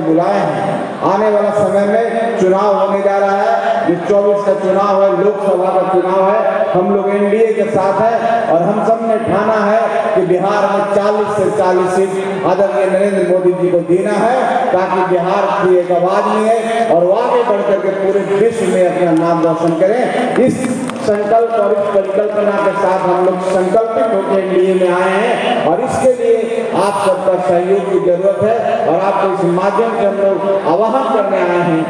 बुलाए हैं। आने वाला समय में चुनाव होने जा रहा है, जो 24 का चुनाव है, लोकसभा का चुनाव है, हम लोग एनडीए के साथ है और हम सब ने ठाना है कि बिहार में 40 से 40 सीट आदरणीय नरेंद्र मोदी जी को देना है, ताकि बिहार की एक आवाज मिले और वो आगे बढ़कर के पूरे विश्व में अपना नाम रोशन करें। इस संकल्प और इस परिकल्पना के साथ हम लोग संकल्पित होकर एनडीए में आए हैं और इसके लिए आप सबका सहयोग की जरूरत है और आपको इस माध्यम से हम लोग आह्वान करने आए हैं।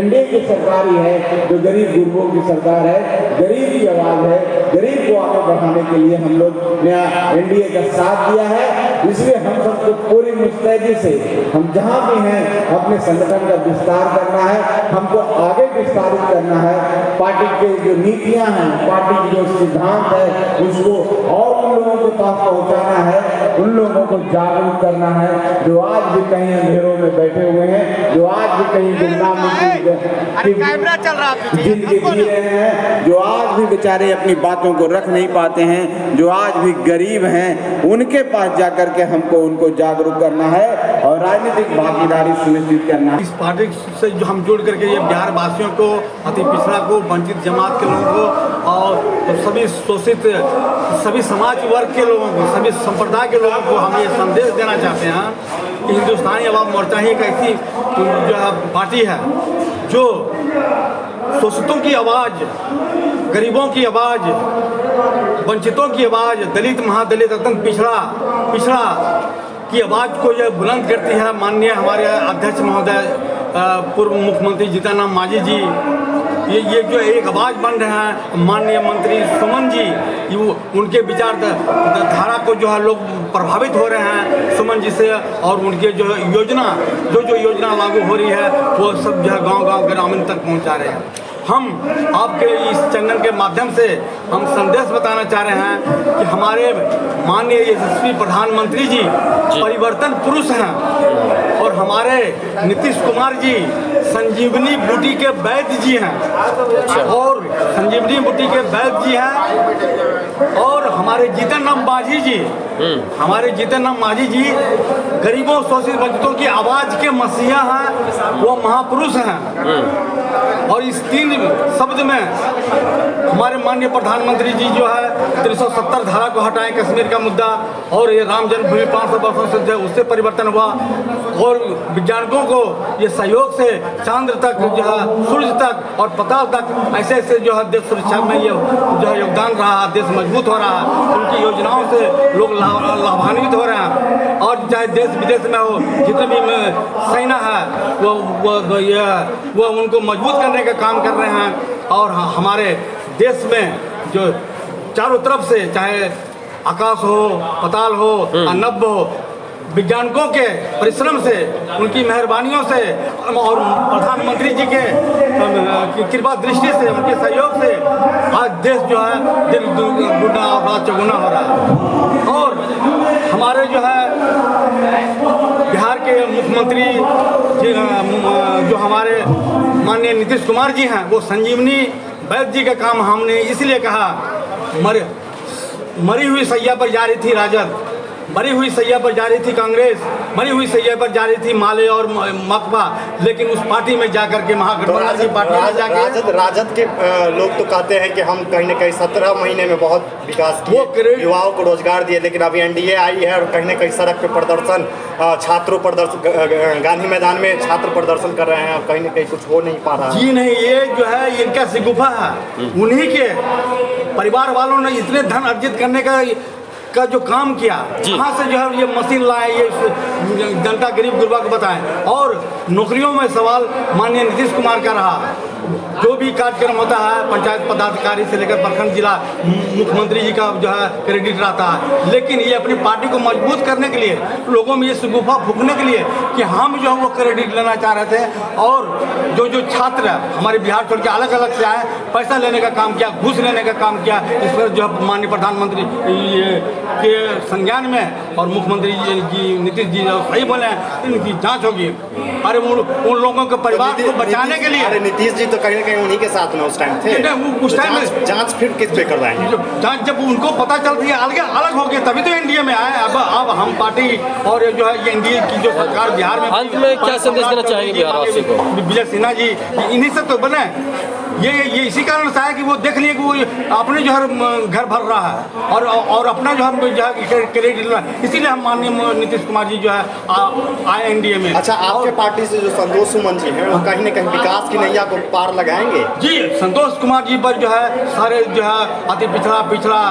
एनडीए की सरकार ही है जो गरीब गुरबों की सरकार है, गरीब की आवाज है, गरीब को आगे बढ़ाने के लिए हम लोग ने एनडीए का साथ दिया है। इसलिए हम सबको पूरी मुस्तैदी से हम जहां भी हैं अपने संगठन का विस्तार करना है, हमको आगे विस्तारित करना है। पार्टी के जो नीतियां हैं, पार्टी की जो सिद्धांत है, उसको और उन लोगों के पास पहुंचाना है, उन लोगों को जागरूक करना है जो आज भी कहीं अंधेरों में बैठे हुए हैं, जो आज भी कहीं गुमनाम जिंदगी जी रहे हैं, जो आज भी बेचारे अपनी बातों को रख नहीं पाते हैं, जो आज भी गरीब हैं, उनके पास जाकर के हमको उनको जागरूक करना है और राजनीतिक भागीदारी सुनिश्चित करना है। इस पार्टी से जो हम जोड़ करके ये बिहार वासियों को, अति पिछड़ा को, वंचित जमात के लोगों को और सभी शोषित सभी समाज वर्ग के लोगों को, सभी संप्रदाय के लोगों को हम ये संदेश देना चाहते हैं कि हिंदुस्तानी आवाम मोर्चा ही एक ऐसी जो पार्टी है जो शोषितों की आवाज़, गरीबों की आवाज़, वंचितों की आवाज़, दलित, महादलित, अत्यंत पिछड़ा की आवाज़ को यह बुलंद करती है। माननीय हमारे अध्यक्ष महोदय पूर्व मुख्यमंत्री जीतन मांझी जी ये जो एक आवाज़ बन रहे हैं, माननीय मंत्री सुमन जी, उनके विचार धारा को जो है लोग प्रभावित हो रहे हैं सुमन जी से, और उनके जो योजना योजना लागू हो रही है वो सब जो है गांव-गांव ग्रामीण तक पहुंचा रहे हैं। हम आपके इस चैनल के माध्यम से हम संदेश बताना चाह रहे हैं कि हमारे माननीय यशस्वी प्रधानमंत्री जी परिवर्तन पुरुष हैं और हमारे नीतीश कुमार जी संजीवनी बूटी के वैद्य जी हैं और संजीवनी बूटी के वैद्य जी हैं और हमारे जीतन राम मांझी जी, हमारे जीतन राम मांझी जी गरीबों, शोषित, वंचितों की आवाज़ के मसीहा हैं, वो महापुरुष हैं। और इस 3 शब्द में हमारे माननीय प्रधानमंत्री जी जो है 370 धारा को हटाएं, कश्मीर का मुद्दा, और ये राम जन्मभूमि 500 वर्षों से जो उससे परिवर्तन हुआ, और वैज्ञानिकों को ये सहयोग से चांद्र तक जो है, सूर्य तक और पाताल तक ऐसे जो है देश सुरक्षा में ये जो है योगदान रहा, देश मजबूत हो रहा है, उनकी योजनाओं से लोग लाभान्वित हो रहे हैं। और चाहे देश विदेश में हो, जितने भी सेना है वो उनको मजबूत करने का काम कर रहे हैं। और हमारे देश में जो चारों तरफ से, चाहे आकाश हो, पाताल हो, नभ हो, वैज्ञानिकों के परिश्रम से, उनकी मेहरबानियों से और प्रधानमंत्री जी के कृपा दृष्टि से, उनके सहयोग से आज देश जो है दिन दुगुना और रात चौगुना हो रहा है। और हमारे जो है बिहार के मुख्यमंत्री जो हमारे माननीय नीतीश कुमार जी हैं, वो संजीवनी वैद्य जी का काम हमने इसलिए कहा, मरी हुई सैया पर जा रही थी राजद, मरी हुई सैया पर जा रही थी कांग्रेस, मरी हुई सैया पर जा रही थी माले और माकपा, लेकिन उस पार्टी में जाकर के महागठबंधन की पार्टी में जाकर राजद के लोग तो कहते हैं कि हम कहीं न कहीं 17 महीने में बहुत विकास किए, युवाओं को रोजगार दिए, लेकिन अभी एनडीए आई है और कहीं न कहीं सड़क पे प्रदर्शन, छात्रों प्रदर्शन, गांधी मैदान में छात्र प्रदर्शन कर रहे हैं, कहीं न कहीं कुछ हो नहीं पा रहा। जी नहीं, ये जो है इनका शिगुफा है, उन्हीं के परिवार वालों ने इतने धन अर्जित करने का जो काम किया, कहाँ से जो है ये मशीन लाए, ये जनता गरीब गुरबा को बताएं। और नौकरियों में सवाल माननीय नीतीश कुमार का रहा, जो भी कार्यक्रम होता है पंचायत पदाधिकारी से लेकर प्रखंड जिला मुख्यमंत्री जी का जो है क्रेडिट रहता है, लेकिन ये अपनी पार्टी को मजबूत करने के लिए, लोगों में ये शगुफा फूंकने के लिए कि हम जो है वो क्रेडिट लेना चाह रहे थे, और जो छात्र हमारे बिहार छोड़ के अलग अलग से आए, पैसा लेने का काम किया, घूस लेने का काम किया, इस पर जो है माननीय प्रधानमंत्री के संज्ञान में और मुख्यमंत्री जी नीतीश जी सही बोले, इनकी जाँच होगी। अरे उन लोगों के परिवार को बचाने के लिए। अरे नीतीश जी तो कहीं ना कहीं उन्हीं के साथ में उस टाइम थे। उस टाइम में जांच फिर किस पे करवाएंगे? जांच जब उनको पता चलती है अलग हो गया तभी तो एनडीए में आए। अब हम पार्टी और जो है ये एनडीए की जो सरकार बिहार में। अंत में क्या संदेश देना चाहेंगे बिहार वासियों को? विजय सिन्हा जी इन्हीं से तो बने, ये इसी कारण से है कि वो देख लिए कि वो अपने जो है घर भर रहा है और अपना जो है क्रेडिट, इसीलिए हम माननीय नीतीश कुमार जी जो है आए एनडीए में। अच्छा, आपके पार्टी से जो संतोष सुमन जी हैं वो कहीं न कहीं विकास की नैया को पार लगाएंगे? जी, संतोष कुमार जी पर जो है सारे जो है अति पिछड़ा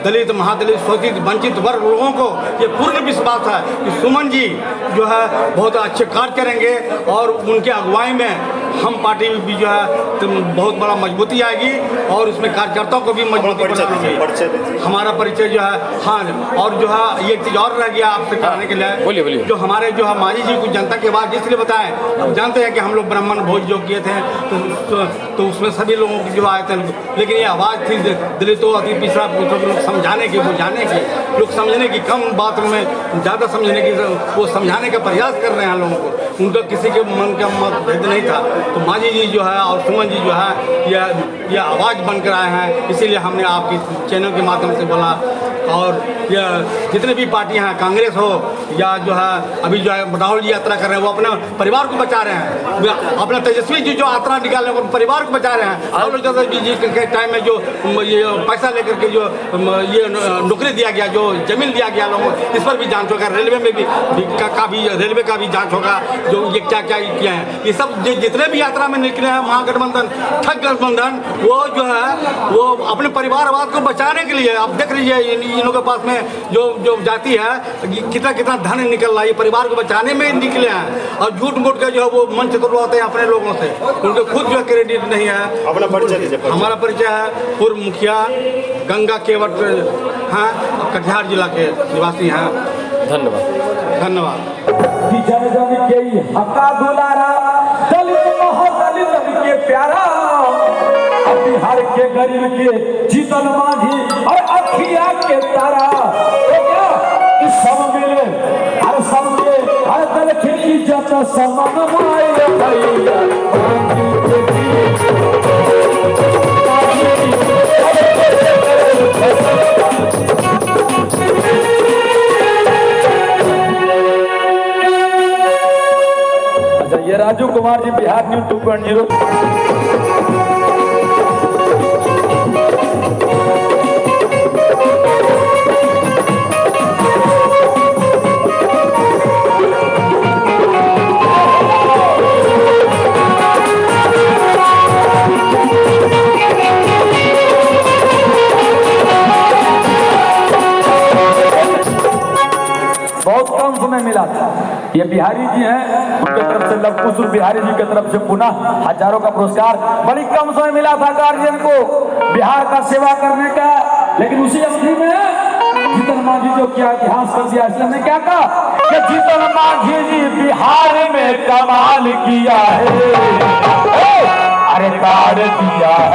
दलित, महादलित, शोषित, वंचित वर्ग लोगों को ये पूर्ण विश्वास है कि सुमन जी जो है बहुत अच्छे कार्य करेंगे और उनके अगुवाई में हम पार्टी भी जो है तो बहुत बड़ा मजबूती आएगी और उसमें कार्यकर्ताओं को भी मजबूती बनाएगी। हमारा परिचय जो है, हाँ, और जो है ये चीज़ और रह गया आपसे कहने के लिए, बोलिए। जो हमारे जो है मांझी जी को जनता की आवाज़ इसलिए बताएं, हम जानते हैं कि हम लोग ब्राह्मण भोज जो किए थे तो उसमें सभी लोगों की जो आए थे, लेकिन ये आवाज़ थी दलितों, अति पिछड़ा लोग समझाने की, बुझाने की, लोग समझने की, कम बात में ज़्यादा समझने की, वो समझाने का प्रयास कर रहे हैं लोगों को। उनका किसी के मन का मतभेद नहीं था। तो मांझी जी जो है और सुमन जी जो है ये आवाज़ बनकर आए हैं, इसीलिए हमने आपके चैनल के माध्यम से बोला। और यह जितने भी पार्टियां हैं, कांग्रेस हो या जो है अभी जो है राहुल जी यात्रा कर रहे हैं, वो अपने परिवार को बचा रहे हैं। अपना तेजस्वी जी जो यात्रा निकाल रहे हैं, परिवार को बचा रहे हैं। राहुल जी के टाइम में जो ये पैसा लेकर के जो ये नौकरी दिया गया, जो जमीन दिया गया लोगों को, इस पर भी जांच होगा। रेलवे में भी रेलवे का भी जांच होगा, जो ये क्या किया है। ये सब जितने भी यात्रा में निकले हैं महागठबंधन, ठग गठबंधन, वो जो है वो अपने परिवारवाद को बचाने के लिए, आप देख लीजिए इन लोगों के पास में जो जाती है कितना धन निकल रहा है, ये परिवार को बचाने में निकले हैं। और झूठ मूठ के जो है वो मंच तुड़वाते हैं अपने लोगों से, उनको खुद जो है क्रेडिट नहीं है। अपना परिचय दीजिए। हमारा परिचय है पूर्व मुखिया गंगा केवट हैं, कटिहार जिला के निवासी हैं। धन्यवाद। जन जन के हका दुलारा, दलित महादलित के प्यारा, बिहार के गरीब के जीतन मांझी और अखिया के तारा। तो क्या इस सब मिले हर सब में हर दल की इज्जत समान माए भैया। अच्छा, ये राजू कुमार जी, बिहार न्यूज 2.0। बहुत कम समय मिला था। ये बिहारी जी हैं, उनके तरफ से लव कुश बिहारी जी की तरफ से पुनः हजारों का पुरस्कार। बड़ी कम समय मिला था गार्जियन को बिहार का सेवा करने का, लेकिन उसी अवधि में जीतन मांझी जो क्या इतिहास कर दिया। इसलिए हमने क्या कहा कि जीतन मांझी जी बिहार में कमाल किया है, अरे कार्ड दिया है।